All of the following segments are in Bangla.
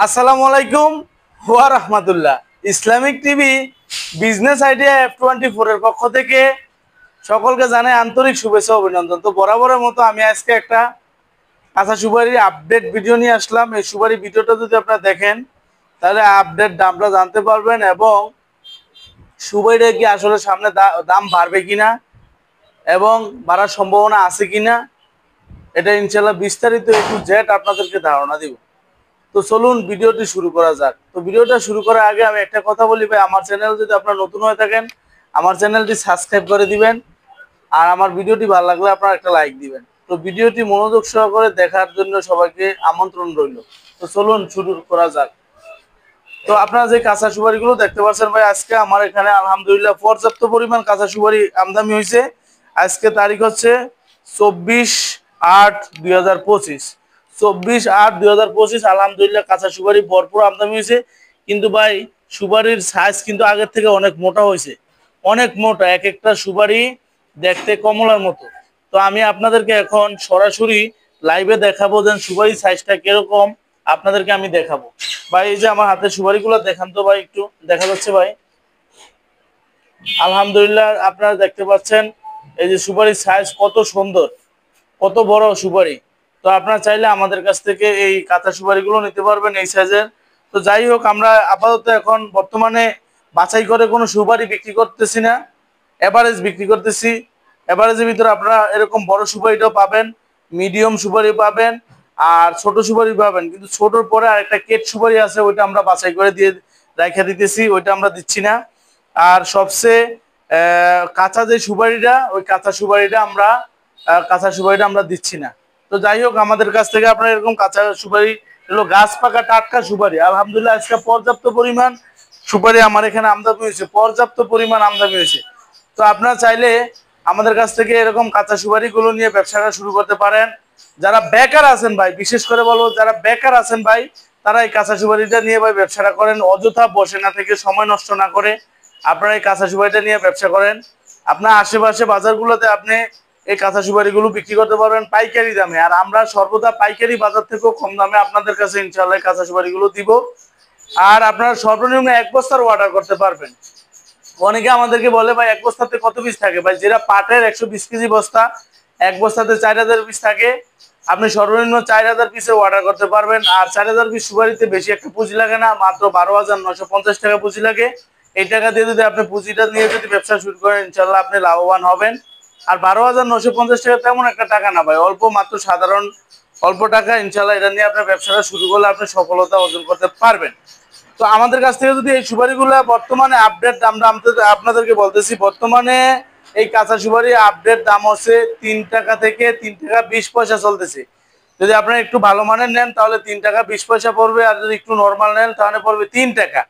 আসসালামু আলাইকুম ওয়া রাহমাতুল্লাহ। Islamic TV business idea F24 এর পক্ষ থেকে সকলকে জানাই আন্তরিক শুভেচ্ছা অভিনন্দন। তো বরাবরের মতো আমি আজকে একটা কাঁচা সুপারির আপডেট ভিডিও নিয়ে আসলাম। এই সুপারি ভিডিওটা যদি আপনারা দেখেন তাহলে আপডেট দামটা জানতে পারবেন এবং সুপারিটা কি আসলে সামনে দাম বাড়বে কিনা এবং বাড়ার সম্ভাবনা আছে কিনা, এটা ইনশাল্লাহ বিস্তারিত একটু জেড আপনাদেরকে ধারণা দিব। তো চলুন ভিডিওটি শুরু করা যাক। তো ভিডিওটা শুরু করার আগে আমি একটা কথা বলি ভাই, আমার চ্যানেল যদি আপনারা নতুন হয়ে থাকেন আমার চ্যানেলটি সাবস্ক্রাইব করে দিবেন, আর আমার ভিডিওটি ভালো লাগলে আপনারা একটা লাইক দিবেন। তো ভিডিওটি মনোযোগ সহকারে দেখার জন্য সবাইকে আমন্ত্রণ রইল। তো চলুন শুরু করা যাক। তো আপনারা যে কাঁচা সুপারিগুলো দেখতে পাচ্ছেন ভাই, আজকে আমার এখানে আলহামদুলিল্লাহ পর্যাপ্ত পরিমাণ কাঁচা সুপারি আমদানি হয়েছে। আজকে তারিখ হচ্ছে 24/8/2025। 24/8/2025 আলহামদুলিল্লাহ কাঁচা সুপারি ভরপুর আমদানি হয়েছে। কিন্তু ভাই সুপারির সাইজ কিন্তু আগের থেকে অনেক মোটা হয়েছে, অনেক মোটা, এক একটা সুপারি দেখতে কমলার মতো। তো আমি আপনাদেরকে এখন সরাসরি লাইভে দেখাবো যে সুপারির সাইজটা কিরকম, আপনাদেরকে আমি দেখাবো। ভাই এই যে আমার হাতে সুপারিগুলো দেখান তো ভাই, একটু দেখা যাচ্ছে ভাই? আলহামদুলিল্লাহ আপনারা দেখতে পাচ্ছেন এই যে সুপারির সাইজ কত সুন্দর, কত বড় সুপারি। তো আপনারা চাইলে আমাদের কাছ থেকে এই কাঁচা সুপারিগুলো নিতে পারবেন এই সাইজের। তো যাই হোক, আমরা আপাতত এখন বর্তমানে বাছাই করে কোনো সুপারি বিক্রি করতেছি না, এভারেজ বিক্রি করতেছি। এভারেজের ভিতরে আপনারা এরকম বড় সুপারিটাও পাবেন, মিডিয়াম সুপারি পাবেন আর ছোট সুপারি পাবেন। কিন্তু ছোটর পরে আরেকটা কেট সুপারি আছে, ওইটা আমরা বাছাই করে দিয়ে রেখে দিতেছি, ওইটা আমরা দিচ্ছি না। আর সবচেয়ে কাঁচা যে সুপারিটা, ওই কাঁচা সুপারিটা আমরা দিচ্ছি না। তো যাই হোক, আমাদের কাছ থেকে আপনার এরকম কাঁচা সুপারি এগুলো গাছ পাকা টাটকা সুপারি আলহামদুলিল্লাহ আজকে পর্যাপ্ত পরিমাণ সুপারি আমার এখানে আমদানি হয়েছে, পর্যাপ্ত পরিমাণ আমদানি হয়েছে। তো আপনারা চাইলে আমাদের কাছ থেকে এরকম কাঁচা সুপারিগুলো নিয়ে ব্যবসাটা শুরু করতে পারেন। যারা বেকার আছেন ভাই, বিশেষ করে বলবো যারা বেকার আছেন ভাই, তারা এই কাঁচা সুপারিটা নিয়ে ভাই ব্যবসাটা করেন, অযথা বসে না থেকে সময় নষ্ট না করে আপনারা এই কাঁচা সুপারিটা নিয়ে ব্যবসা করেন। আপনার আশেপাশে বাজারগুলোতে আপনি এই কাঁচা সুপারিগুলো বিক্রি করতে পারবেন পাইকারি দামে, আর আমরা সর্বদা পাইকারি বাজার থেকেও কম দামে আপনাদের কাছে ইনশাআল্লাহ কাঁচা সুপারিগুলো দিব। আর আপনারা সর্বনিম্ন 1 বস্তার অর্ডার করতে পারবেন। অনেকে আমাদেরকে বলে ভাই 1 বস্তাতে কত পিস থাকে? ভাই যেটা পাটের 120 কেজি বস্তা, 1 বস্তাতে 4000 পিস থাকে। আপনি সর্বনিম্ন 4000 পিসে অর্ডার করতে পারবেন। আর 4000 পিস সুপারিতে বেশি একটা পুঁজি লাগে না, মাত্র 12,950 টাকা পুঁজি লাগে। এই টাকা দিয়ে যদি আপনি পুঁজিটা নিয়ে যদি ব্যবসা শুরু করেন ইনশাল্লাহ আপনি লাভবান হবেন। আর 12,950 টাকা তেমন একটা টাকা না ভাই, অল্প, মাত্র সাধারণ অল্প টাকা। ইনশাল্লাহ এটা নিয়ে আপনার ব্যবসাটা শুরু করলে আপনি সফলতা অর্জন করতে পারবেন। তো আমাদের কাছ থেকে যদি এই সুপারিগুলো বর্তমানে আপডেট আমরা আপনাদেরকে বলতেছি, বর্তমানে এই কাঁচা সুপারি আপডেট দাম হচ্ছে 3 টাকা থেকে 3 টাকা 20 পয়সা চলতেছে। যদি আপনারা একটু ভালো মানের নেন তাহলে 3 টাকা 20 পয়সা পড়বে, আর যদি একটু নর্মাল নেন তাহলে পড়বে 3 টাকা।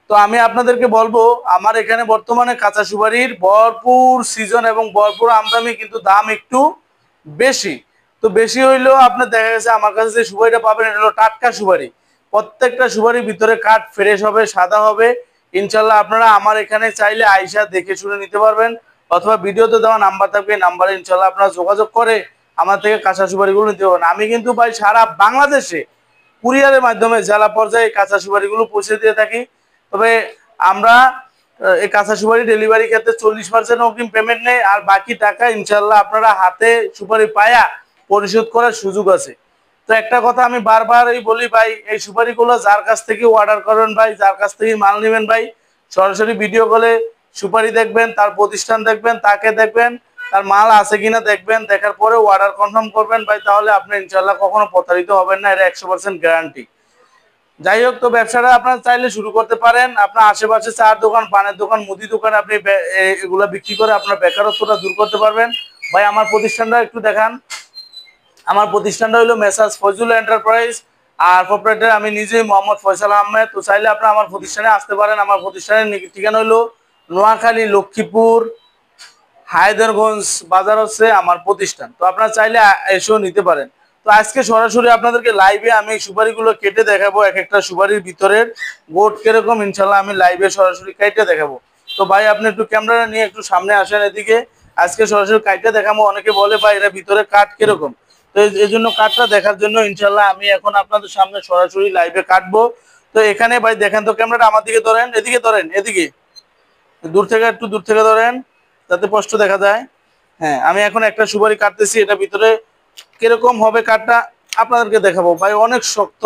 তো আমি আপনাদেরকে বলবো, আমার এখানে বর্তমানে কাঁচা সুপারির ভরপুর সিজন এবং ভরপুর আমদানি, কিন্তু দাম একটু বেশি। তো বেশি হইলেও আপনার দেখা গেছে আমার কাছে যে সুপারিটা পাবেন এটা হলো টাটকা সুপারি। প্রত্যেকটা সুপারির ভিতরে কাঠ ফ্রেশ হবে, সাদা হবে। ইনশাল্লাহ আপনারা আমার এখানে চাইলে আইসা দেখে শুনে নিতে পারবেন, অথবা ভিডিওতে দেওয়া নাম্বার থাকবে, নাম্বারে ইনশাল্লাহ আপনারা যোগাযোগ করে আমার থেকে কাঁচা সুপারিগুলো নিতে পারবেন। আমি কিন্তু ভাই সারা বাংলাদেশে কুরিয়ারের মাধ্যমে জেলা পর্যায়ে কাঁচা সুপারিগুলো পৌঁছে দিয়ে থাকি। তবে আমরা এই কাঁচা সুপারি ডেলিভারি ক্ষেত্রে 40% অগ্রিম পেমেন্ট নেই, আর বাকি টাকা ইনশাল্লাহ আপনারা হাতে সুপারি পায়া পরিশোধ করার সুযোগ আছে। তো একটা কথা আমি বারবারই বলি ভাই, এই সুপারিগুলো যার কাছ থেকে অর্ডার করবেন ভাই, যার কাছ থেকে মাল নেবেন ভাই, সরাসরি ভিডিও কলে সুপারি দেখবেন, তার প্রতিষ্ঠান দেখবেন, তাকে দেখবেন, তার মাল আছে কিনা দেখবেন, দেখার পরে অর্ডার কনফার্ম করবেন ভাই, তাহলে আপনি ইনশাল্লাহ কখনো প্রতারিত হবেন না, এটা 100% গ্যারান্টি। যাই হোক, তো ব্যবসাটা আপনারা চাইলে শুরু করতে পারেন। আপনার আশেপাশে চার দোকান, পানের দোকান, মুদি দোকান, আপনি এগুলা বিক্রি করে আপনার বেকারত্বটা দূর করতে পারবেন। ভাই আমার প্রতিষ্ঠানটা একটু দেখান। আমার প্রতিষ্ঠানটা হলো মেসার্স ফয়জুল এন্টারপ্রাইজ, আর প্রপারেটর আমি নিজেই মোহাম্মদ ফয়সাল আহমেদ। তো চাইলে আপনারা আমার প্রতিষ্ঠানে আসতে পারেন। আমার প্রতিষ্ঠানের ঠিকানা হলো নোয়াখালী, লক্ষ্মীপুর, হায়দারগঞ্জ বাজার হচ্ছে আমার প্রতিষ্ঠান। তো আপনারা চাইলে এসেও নিতে পারেন। তো আজকে সরাসরি আপনাদেরকে লাইভে আমি সুপারিগুলো কেটে দেখাবো, এক একটা সুপারির ভিতরের গোট কিরকম ইনশাল্লাহ আমি লাইভে সরাসরি কেটে দেখাবো। তো ভাই আপনি একটু ক্যামেরা নিয়ে একটু সামনে আসেন এদিকে, আজকে সরাসরি কাইটে দেখাবো। অনেকে বলে ভাই এর ভিতরে কাঠ কিরকম, তো এই জন্য কাঠটা দেখার জন্য ইনশাল্লাহ আমি এখন আপনাদের সামনে সরাসরি লাইভে কাটবো। তো এখানে ভাই দেখেন তো, ক্যামেরাটা আমার দিকে ধরেন, এদিকে ধরেন, এদিকে দূর থেকে, একটু দূর থেকে ধরেন যাতে স্পষ্ট দেখা যায়। হ্যাঁ, আমি এখন একটা সুপারি কাটতেছি, এটা ভিতরে কিরকম হবে কাঠটা আপনাদেরকে দেখাবো ভাই। অনেক শক্ত।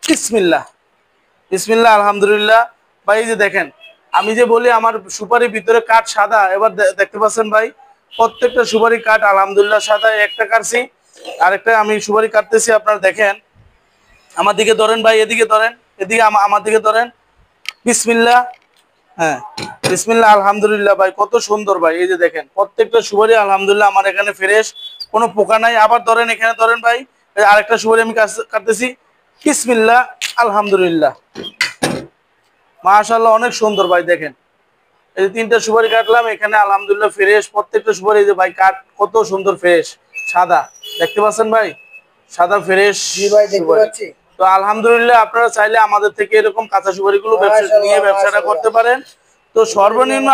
বিসমিল্লাহ, বিসমিল্লাহ, আলহামদুলিল্লাহ। ভাই এই যে দেখেন, আমি যে বলি আমার সুপারির ভিতরে কাঠ সাদা, এবার দেখতে পাচ্ছেন ভাই প্রত্যেকটা সুপারি কাঠ আলহামদুলিল্লাহ সাদা। একটা কাটছি, আরেকটা আমি সুপারি কাটতেছি, আপনারা দেখেন। আমার দিকে ধরেন ভাই, এদিকে ধরেন, এদিকে আমার দিকে ধরেন। বিসমিল্লাহ। হ্যাঁ, বিসমিল্লাহ, আলহামদুলিল্লাহ। ভাই কত সুন্দর ভাই, এই যে দেখেন প্রত্যেকটা সুপারি আলহামদুলিল্লাহ আমার এখানে ফ্রেশ, কোনো পোকা নাই। আবার ধরেন, এখানে ধরেন ভাই, আরেকটা সুপারি আমি কাটতেছি। বিসমিল্লাহ, আলহামদুলিল্লাহ, মাশাআল্লাহ, অনেক সুন্দর ভাই। দেখেন এই যে তিনটা সুপারি কাটলাম, এখানে আলহামদুলিল্লাহ ফ্রেশ প্রত্যেকটা সুপারি। এই যে ভাই কাঠ কত সুন্দর ফ্রেশ সাদা, দেখতে পাচ্ছেন ভাই, সাদা ফ্রেশ। জি ভাই, দেখতে পাচ্ছি। তো আলহামদুলিল্লাহ আপনারা চাইলে আমাদের থেকে এরকম কাঁচা সুপারিগুলো নিয়ে ব্যবসাটা করতে পারেন। তো সর্বনিম্ন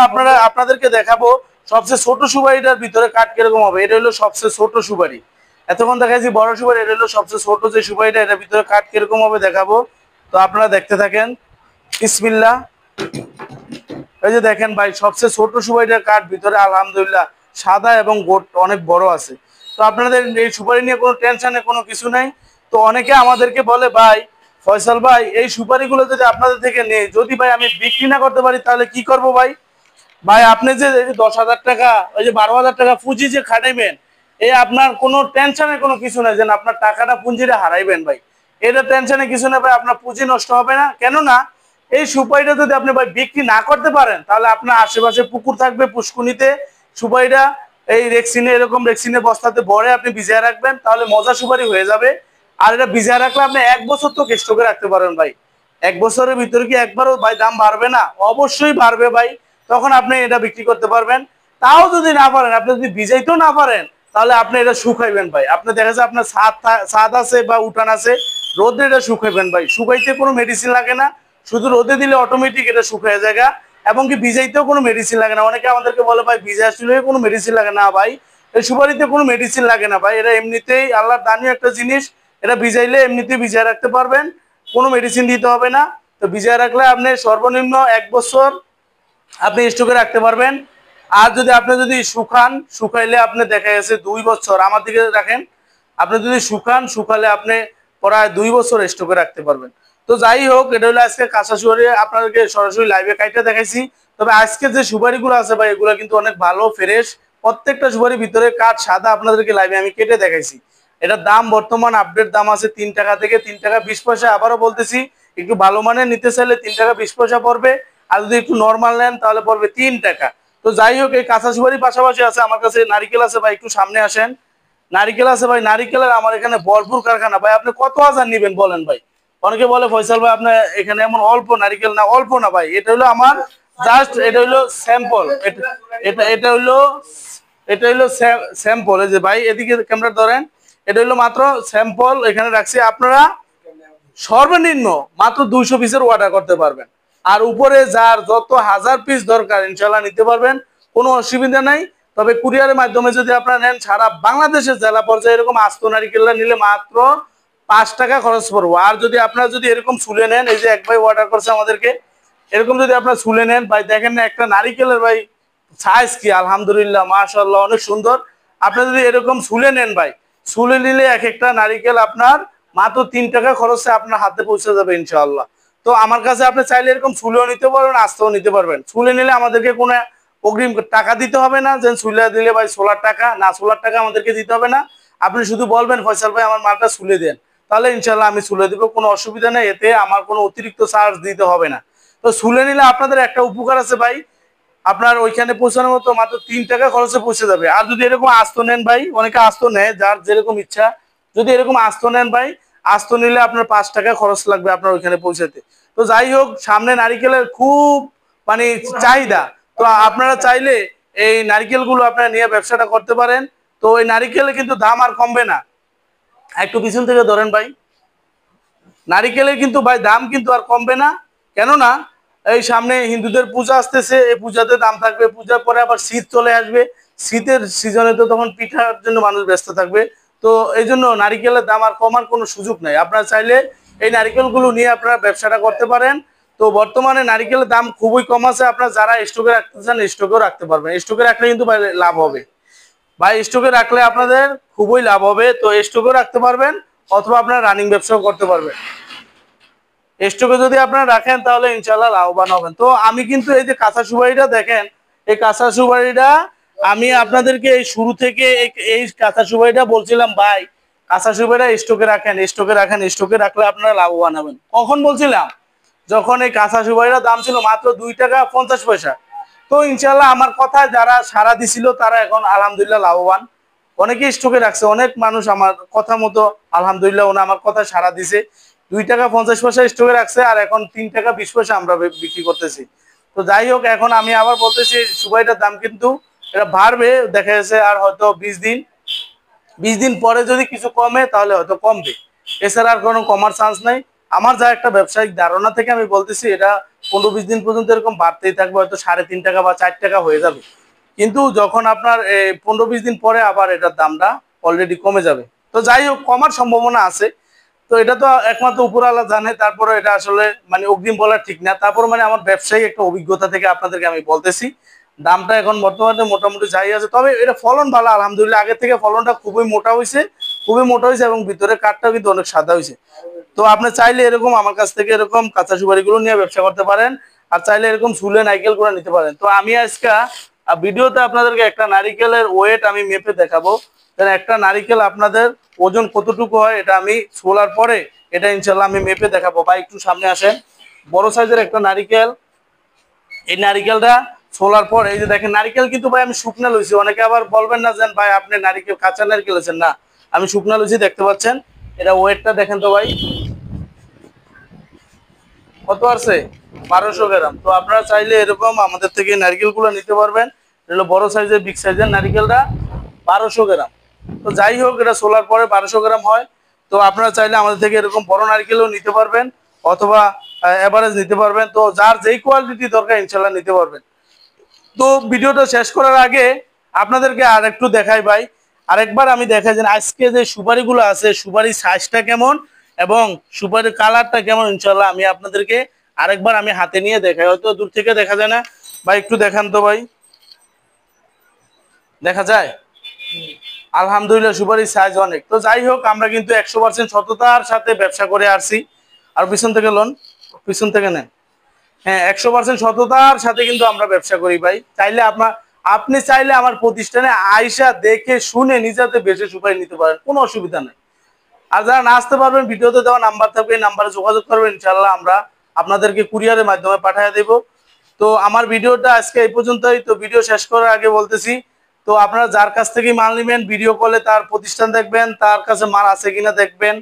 আপনাদেরকে দেখাবো সবচেয়ে ছোট সুপারিটার ভিতরে কাঠ কিরকম হবে। এটা হলো সবচেয়ে ছোট সুপারি, এতক্ষণ দেখাইছি বড় সুপারি, এটা হলো সবচেয়ে ছোট যে সুপারিটা, এটার ভিতরে কাঠ কিরকম হবে দেখাবো। তো আপনারা দেখতে থাকেন। বিসমিল্লাহ। এই যে দেখেন ভাই, সবচেয়ে ছোট সুপারিটার কাঠ ভিতরে আলহামদুলিল্লাহ সাদা এবং গোট অনেক বড় আছে। তো আপনাদের এই সুপারি নিয়ে কোনো টেনশনে কোনো কিছু নাই। তো অনেকে আমাদেরকে বলে, ভাই ফয়সাল ভাই এই সুপারিগুলো যদি আপনাদের থেকে নেই, যদি ভাই আমি বিক্রি না করতে পারি তাহলে কি করব ভাই? ভাই আপনি যে 10,000 টাকা, ওই যে 12,000 টাকা পুঁজি যে খাটাইবেন, এই আপনার কোনো টেনশনের কোনো কিছু নাই যে আপনার টাকাটা পুঁজিটা হারাইবেন ভাই। এটা টেনশনে কিছু না ভাই, আপনার পুঁজি নষ্ট হবে না। কেননা এই সুপারিটা যদি আপনি ভাই বিক্রি না করতে পারেন, তাহলে আপনার আশেপাশে পুকুর থাকবে, পুষ্কুনিতে সুপারিটা এই রেক্সিনে, এরকম রেক্সিনের বস্তাতে ভরে আপনি ভিজিয়ে রাখবেন, তাহলে মজা সুপারি হয়ে যাবে। আর এটা ভিজিয়ে রাখলে আপনি 1 বছর তো স্টকে রাখতে পারেন ভাই। 1 বছরের ভিতরে কি একবারও ভাই দাম বাড়বে না? অবশ্যই বাড়বে ভাই। তখন আপনি এটা বিক্রি করতে পারবেন। তাও যদি না পারেন, আপনি যদি ভিজাইতেও না পারেন, তাহলে আপনি এটা শুকাইবেন ভাই। আপনি দেখা যায় আপনার ছাদ আছে বা উঠান আছে, রোদে এটা শুকাইবেন ভাই। শুকাইতে কোনো মেডিসিন লাগে না, শুধু রোদে দিলে অটোমেটিক এটা শুকায় জায়গা। এবং কি ভিজাইতেও কোনো মেডিসিন লাগে না। অনেকে আমাদেরকে বলে ভাই ভিজা আসলে কোনো মেডিসিন লাগে না। ভাই এই সুপারিতে কোনো মেডিসিন লাগে না ভাই, এটা এমনিতেই আল্লাহর দানীয় একটা জিনিস। এটা ভিজাইলে এমনিতেই ভিজায় রাখতে পারবেন, কোনো মেডিসিন দিতে হবে না। তো ভিজায় রাখলে আপনি সর্বনিম্ন 1 বছর আপনি স্টকে রাখতে পারবেন। আর যদি আপনি শুকাইলে আপনি দেখা গেছে 2 বছর, আমার দিকে রাখেন, আপনি যদি শুকালে আপনি প্রায় 2 বছর স্টকে রাখতে পারবেন। তো যাই হোক, এটা হলো আজকে কাঁচা সুপারি আপনাদেরকে সরাসরি লাইভে কাইটা দেখাইছি। তবে আজকে যে সুপারিগুলো আছে ভাই, এগুলো কিন্তু অনেক ভালো ফ্রেশ। প্রত্যেকটা সুপারির ভিতরে কাঠ সাদা আপনাদেরকে লাইভে আমি কেটে দেখাইছি। এটার দাম বর্তমান আপডেট দাম আছে 3 টাকা থেকে 3 টাকা 20 পয়সা। আবারও বলতেছি, একটু ভালো মানের নিতে চাইলে 3 টাকা 20 পয়সা পড়বে, আর যদি একটু নর্মাল নেন তাহলে পড়বে 3 টাকা। তো যাই হোক, এই কাঁচা সুপারির পাশাপাশি আছে আমার কাছে নারিকেল আছে ভাই, একটু সামনে আসেন। নারিকেল আছে ভাই, নারিকেলের আমার এখানে ভরপুর কারখানা ভাই। আপনি কত হাজার নিবেন বলেন ভাই? অনেকে বলে ফয়সাল ভাই আপনার এখানে এমন অল্প নারিকেল, না অল্প না ভাই, এটা হলো আমার জাস্ট, এটা হলো স্যাম্পল। এটা হলো স্যাম্পল। এই যে ভাই এদিকে ক্যামেরা ধরেন, এটা হলো মাত্র স্যাম্পল এখানে রাখছি। আপনারা সর্বনিম্ন মাত্র 200 পিসের অর্ডার করতে পারবেন। আর উপরে যার যত হাজার পিস দরকার ইনশাল্লাহ নিতে পারবেন, কোনো অসুবিধা নাই। তবে কুরিয়ারের মাধ্যমে যদি আপনারা নেন, সারা বাংলাদেশের জেলা পর্যায়ে এরকম আস্ত নারিকেলটা নিলে মাত্র 5 টাকা খরচ পড়বো। আর যদি আপনারা যদি এরকম ছুলে নেন, এই যে এক ভাই অর্ডার করছে আমাদেরকে, এরকম যদি আপনারা ছুলে নেন ভাই, দেখেন না একটা নারিকেলের ভাই সাইজ কি, আলহামদুলিল্লাহ মাশাআল্লাহ অনেক সুন্দর। আপনি যদি এরকম ছুলে নেন ভাই, ছুলে নিলে এক একটা নারিকেল আপনার মাত্র 3 টাকা খরচে আপনার হাতে পৌঁছে যাবে ইনশাআল্লাহ। তো আমার কাছে আপনি চাইলে এরকম ছুলেও নিতে পারবেন, আস্তেও নিতে পারবেন। ছুলে নিলে আমাদেরকে কোনো অগ্রিম টাকা দিতে হবে না, যে ছুলে দিলে ভাই 16 টাকা না, 16 টাকা আমাদেরকে দিতে হবে না। আপনি শুধু বলবেন ফয়সাল ভাই আমার মালটা ছুলে দেন, তাহলে ইনশাআল্লাহ আমি ছুলে দিব, কোনো অসুবিধা নেই। এতে আমার কোনো অতিরিক্ত চার্জ দিতে হবে না। তো ছুলে নিলে আপনাদের একটা উপকার আছে ভাই, আপনার ওইখানে পৌঁছানোর মতো মাত্র 3 টাকা খরচে পৌঁছে যাবে। আর যদি এরকম আস্ত নেন ভাই, অনেকে আস্ত নেয়, যার যেরকম ইচ্ছা, যদি এরকম আস্ত নেন ভাই, আস্ত নিলে আপনার 5 টাকা খরচ লাগবে আপনার ওইখানে পৌঁছাতে। তো যাই হোক, সামনে নারিকেলের খুব মানে চাহিদা। তো আপনারা চাইলে এই নারিকেলগুলো আপনারা নিয়ে ব্যবসাটা করতে পারেন। তো এই নারিকেলে কিন্তু দাম আর কমবে না। একটু পিছন থেকে ধরেন ভাই, নারিকেলের কিন্তু ভাই দাম কিন্তু আর কমবে না। কেননা এই সামনে হিন্দুদের পূজা আসতেছে, এই পূজাতে দাম থাকবে, পূজার পরে আবার শীত চলে আসবে, শীতের সিজনে তো তখন পিঠার জন্য মানুষ ব্যস্ত থাকবে। তো এই জন্য নারিকেলের দাম আর কমার কোনো সুযোগ নাই। আপনারা চাইলে এই নারিকেলগুলো নিয়ে আপনারা ব্যবসাটা করতে পারেন। তো বর্তমানে নারিকেলের দাম খুবই কম আছে। আপনারা যারা স্টকে রাখতে চান স্টকেও রাখতে পারবেন, স্টকে রাখলে কিন্তু লাভ হবে ভাই। স্টকে রাখলে আপনাদের খুবই লাভ হবে। তো স্টকেও রাখতে পারবেন অথবা আপনারা রানিং ব্যবসাও করতে পারবেন। স্টকে যদি আপনারা রাখেন তাহলে ইনশাল্লাহ লাভবান হবেন। তো আমি কিন্তু এই যে কাঁচা সুপারিটা দেখেন, এই কাঁচা সুপারিটা আমি আপনাদেরকে এই শুরু থেকে এই কাঁচা সুপারিটা বলছিলাম ভাই কাঁচা সুপারিটা স্টকে রাখেন, স্টকে রাখেন, স্টকে রাখলে আপনারা লাভবান হবেন। কখন বলছিলাম? যখন এই কাঁচা সুপারিটার দাম ছিল মাত্র 2 টাকা 50 পয়সা। তো ইনশাল্লাহ আমার কথায় যারা সাড়া দিছিল তারা এখন আলহামদুলিল্লাহ লাভবান। অনেকেই স্টকে রাখছে, অনেক মানুষ আমার কথা মতো আলহামদুলিল্লাহ ওনা আমার কথা সাড়া দিছে। 2 টাকা 50 পয়সা স্টকে রাখছে আর এখন 3 টাকা 20 পয়সা আমরা বিক্রি করতেছি। তো যাই হোক, এখন আমি আবার বলতেছি সুপারিটার দাম কিন্তু এটা বাড়বে দেখা যাচ্ছে। আর হয়তো 20 দিন পরে যদি কিছু কমে তাহলে হয়তো কমবে, এছাড়া আর কোনো কমার চান্স নাই। আমার যা একটা ব্যবসায়িক ধারণা থেকে আমি বলতেছি এটা 15-20 দিন পর্যন্ত এরকম বাড়তেই থাকবে, হয়তো 3.5 টাকা বা 4 টাকা হয়ে যাবে। কিন্তু যখন আপনার 15-20 দিন পরে আবার এটার দামটা অলরেডি কমে যাবে। তো যাই হোক, কমার সম্ভাবনা আছে। তো এটা তো একমাত্র উপরওয়ালা জানে, তারপরে এটা আসলে মানে অগ্রিম বলা ঠিক না। তারপর মানে আমার ব্যবসায়িক একটা অভিজ্ঞতা থেকে আপনাদেরকে আমি বলতেছি দামটা এখন বর্তমানে মোটামুটি যাই আছে। তবে এটা ফলন ভালো আলহামদুলিল্লাহ, আগের থেকে ফলনটা খুবই মোটা হয়েছে, খুবই মোটা হয়েছে এবং ভিতরে কাঠটাও কিন্তু অনেক সাদা হয়েছে। তো আপনি চাইলে এরকম আমার কাছ থেকে এরকম কাঁচা সুপারিগুলো নিয়ে ব্যবসা করতে পারেন, আর চাইলে এরকম ঝুলে নারকেলগুলো নিতে পারেন। তো আমি আজকে ভিডিওতে আপনাদেরকে একটা নারিকেলের ওয়েট আমি মেপে দেখাবো। একটা নারিকেল আপনাদের ওজন কতটুকু হয় এটা আমি ছোলার পরে এটা ইনশাল্লাহ আমি মেপে দেখাবো। ভাই একটু সামনে আসেন। বড় সাইজের একটা নারিকেল, এই নারিকেলটা ছোলার পর এই যে দেখেন নারিকেল কিন্তু ভাই আমি শুকনা লইছি। অনেকে আবার বলবেন না যে ভাই আপনি নারিকেল কাঁচা নারিকেল লইছেন, না আমি শুকনা লইছি। দেখতে পাচ্ছেন এটা ওয়েটটা দেখেন তো ভাই কত আছে, 1200 গ্রাম। তো আপনারা চাইলে এরকম আমাদের থেকে নারকেলগুলো নিতে পারবেন। এটা বড় সাইজের বিগ সাইজের নারকেলটা 1200 গ্রাম। তো যাই হোক, এটা সোলার পরে 1200 গ্রাম হয়। তো আপনারা চাইলে আমাদের থেকে এরকম বড় নারকেলও নিতে পারবেন অথবা এভারেজ নিতে পারবেন। তো যার যেই কোয়ালিটি দরকার ইনশাল্লাহ নিতে পারবেন। তো ভিডিওটা শেষ করার আগে আপনাদেরকে আর একটু দেখাই ভাই, আরেকবার আমি দেখাই যে আজকে যে সুপারিগুলো আছে সুপারির সাইজটা কেমন এবং সুপারির কালারটা কেমন ইনশাল্লাহ আমি আপনাদেরকে আরেকবার আমি হাতে নিয়ে দেখাই। হয়তো দূর থেকে দেখা যায় না ভাই, একটু দেখান তো ভাই, দেখা যায়? আলহামদুলিল্লাহ সুপারির সাইজ অনেক। তো যাই হোক, আমরা কিন্তু 100% সততার সাথে ব্যবসা করে আসছি। আর পিছন থেকে লোন, পিছন থেকে নেন। হ্যাঁ, 100% সততার সাথে কিন্তু আমরা ব্যবসা করি ভাই। চাইলে আপনি চাইলে আমার প্রতিষ্ঠানে আইসা দেখে শুনে নিজেতে বেশি সুপারি নিতে পারেন, কোনো অসুবিধা নেই। আর যারা না আসতে পারবেন ভিডিওতে দেওয়া নাম্বার থাকবে, এই নাম্বারে যোগাযোগ করবেন, ইনশাল্লাহ আমরা আপনাদেরকে কুরিয়ারের মাধ্যমে পাঠিয়ে দেব। তো আমার ভিডিওটা আজকে এই পর্যন্তই। তো ভিডিও শেষ করার আগে বলতেছি, তো আপনারা যার কাছ থেকে মাল নেবেন ভিডিও কলে তার প্রতিষ্ঠান দেখবেন, তার কাছে মাল আছে কিনা দেখবেন,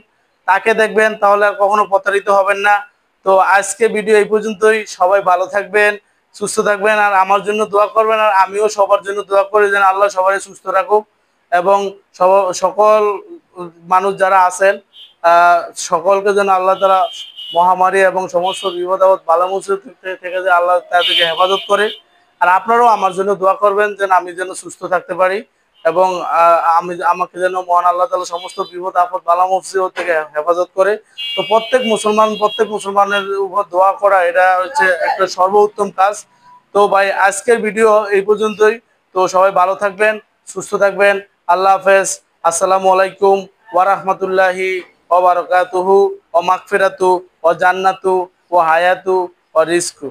তাকে দেখবেন, তাহলে আর কখনো প্রতারিত হবেন না। তো আজকে ভিডিও এই পর্যন্তই। সবাই ভালো থাকবেন, সুস্থ থাকবেন, আর আমার জন্য দোয়া করবেন। আর আমিও সবার জন্য দোয়া করি যেন আল্লাহ সবাই সুস্থ রাখুক এবং সকল মানুষ যারা আছেন সকলকে যেন আল্লাহ তাআলা মহামারী এবং সমস্ত বিপদ আপদ বালা মুসিবত থেকে যে আল্লাহ তাদেরকে হেফাজত করে। আর আপনারাও আমার জন্য দোয়া করবেন যেন আমি যেন সুস্থ থাকতে পারি এবং আমাকে যেন মহান আল্লাহ তাআলা সমস্ত বিপদ আপদ বালা মুসিবত থেকে হেফাজত করে। তো প্রত্যেক মুসলমানের উপর দোয়া করা এটা হচ্ছে একটা সর্বোত্তম কাজ। তো ভাই আজকের ভিডিও এই পর্যন্তই। তো সবাই ভালো থাকবেন, সুস্থ থাকবেন। আল্লাহ হাফেজ। আসসালামু আলাইকুম ওয়া রাহমাতুল্লাহি ওয়া বারাকাতুহু ওয়া মাগফিরাতু ওয়া জান্নাতু ওয়া হায়াতু ওয়া রিজকু।